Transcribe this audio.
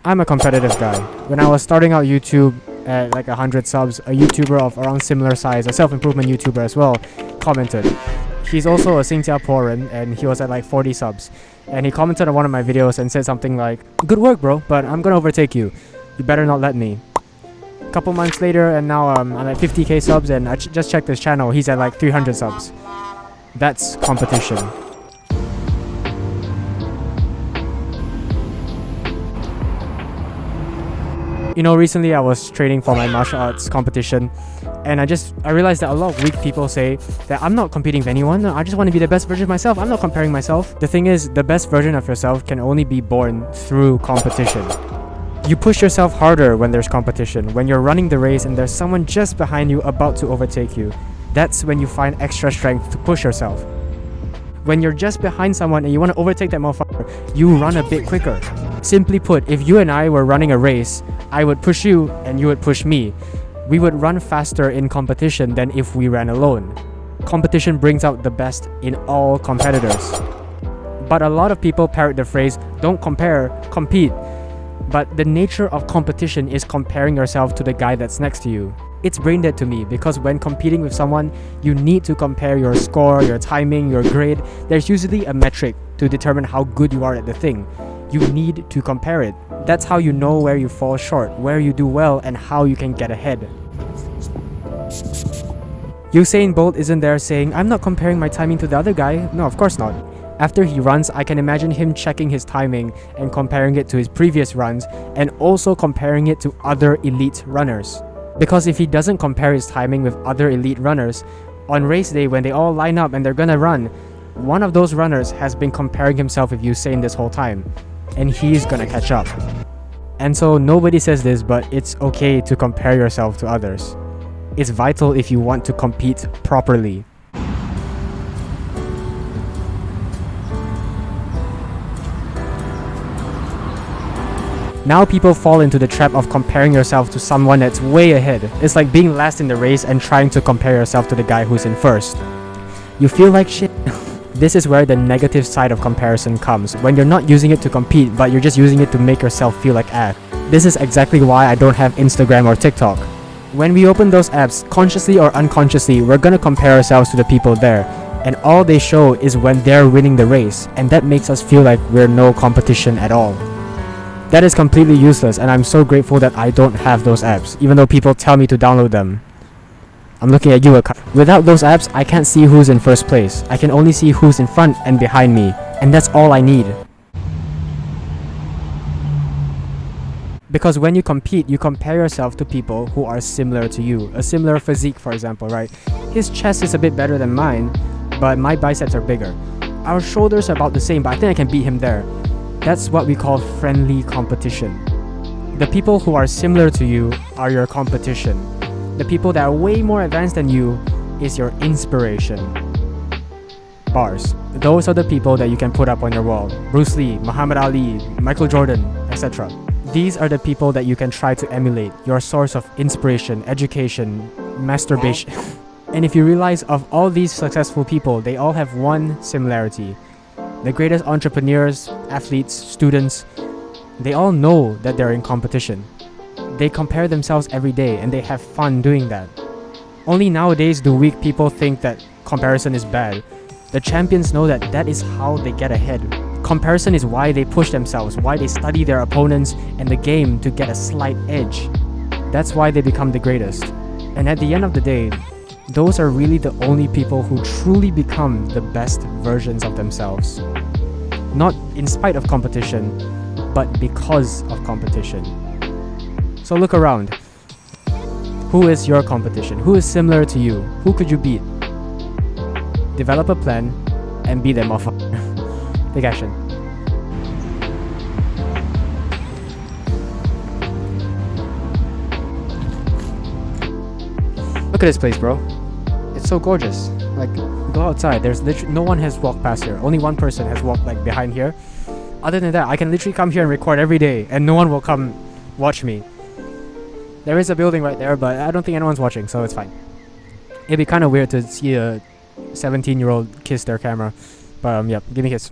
I'm a competitive guy. When I was starting out YouTube at like 100 subs, a YouTuber of around similar size, a self-improvement YouTuber as well, commented. He's also a Singapore and he was at like 40 subs. And he commented on one of my videos and said something like, "Good work, bro, but I'm gonna overtake you. You better not let me." A couple months later, and now I'm at 50k subs, and I just checked his channel. He's at like 300 subs. That's competition. You know, recently I was training for my martial arts competition, and I realized that a lot of weak people say that I'm not competing with anyone, no, I just want to be the best version of myself, I'm not comparing myself. The thing is, the best version of yourself can only be born through competition. You push yourself harder when there's competition, when you're running the race and there's someone just behind you about to overtake you. That's when you find extra strength to push yourself. When you're just behind someone and you want to overtake that motherfucker, you run a bit quicker. Simply put, if you and I were running a race, I would push you and you would push me. We would run faster in competition than if we ran alone. Competition brings out the best in all competitors. But a lot of people parrot the phrase, "Don't compare, compete." But the nature of competition is comparing yourself to the guy that's next to you. It's brain dead to me because when competing with someone, you need to compare your score, your timing, your grade. There's usually a metric to determine how good you are at the thing. You need to compare it. That's how you know where you fall short, where you do well, and how you can get ahead. Usain Bolt isn't there saying, "I'm not comparing my timing to the other guy." No, of course not. After he runs, I can imagine him checking his timing and comparing it to his previous runs, and also comparing it to other elite runners. Because if he doesn't compare his timing with other elite runners, on race day when they all line up and they're gonna run, one of those runners has been comparing himself with Usain this whole time, and he's gonna catch up. And so nobody says this, but it's okay to compare yourself to others. It's vital if you want to compete properly. Now people fall into the trap of comparing yourself to someone that's way ahead. It's like being last in the race and trying to compare yourself to the guy who's in first. You feel like shit. This is where the negative side of comparison comes, when you're not using it to compete, but you're just using it to make yourself feel like ass. This is exactly why I don't have Instagram or TikTok. When we open those apps, consciously or unconsciously, we're gonna compare ourselves to the people there, and all they show is when they're winning the race, and that makes us feel like we're no competition at all. That is completely useless, and I'm so grateful that I don't have those apps, even though people tell me to download them. I'm looking at you. Without those apps, I can't see who's in first place. I can only see who's in front and behind me, and that's all I need. Because when you compete, you compare yourself to people who are similar to you. A similar physique, for example, right? His chest is a bit better than mine, but my biceps are bigger. Our shoulders are about the same, but I think I can beat him there. That's what we call friendly competition. The people who are similar to you are your competition. The people that are way more advanced than you is your inspiration. Bars. Those are the people that you can put up on your wall. Bruce Lee, Muhammad Ali, Michael Jordan, etc. These are the people that you can try to emulate, your source of inspiration, education, masturbation. And if you realize of all these successful people, they all have one similarity. The greatest entrepreneurs, athletes, students, they all know that they're in competition. They compare themselves every day and they have fun doing that. Only nowadays do weak people think that comparison is bad. The champions know that that is how they get ahead. Comparison is why they push themselves, why they study their opponents and the game to get a slight edge. That's why they become the greatest. And at the end of the day, those are really the only people who truly become the best versions of themselves. Not in spite of competition, but because of competition. So look around. Who is your competition? Who is similar to you? Who could you beat? Develop a plan and beat them off. Take action. Look at this place, bro. It's so gorgeous. Like, go outside. There's literally no one has walked past here. Only one person has walked like behind here. Other than that, I can literally come here and record every day and no one will come watch me. There is a building right there, but I don't think anyone's watching, so it's fine. It'd be kind of weird to see a 17-year-old kiss their camera. But yeah, give me a kiss.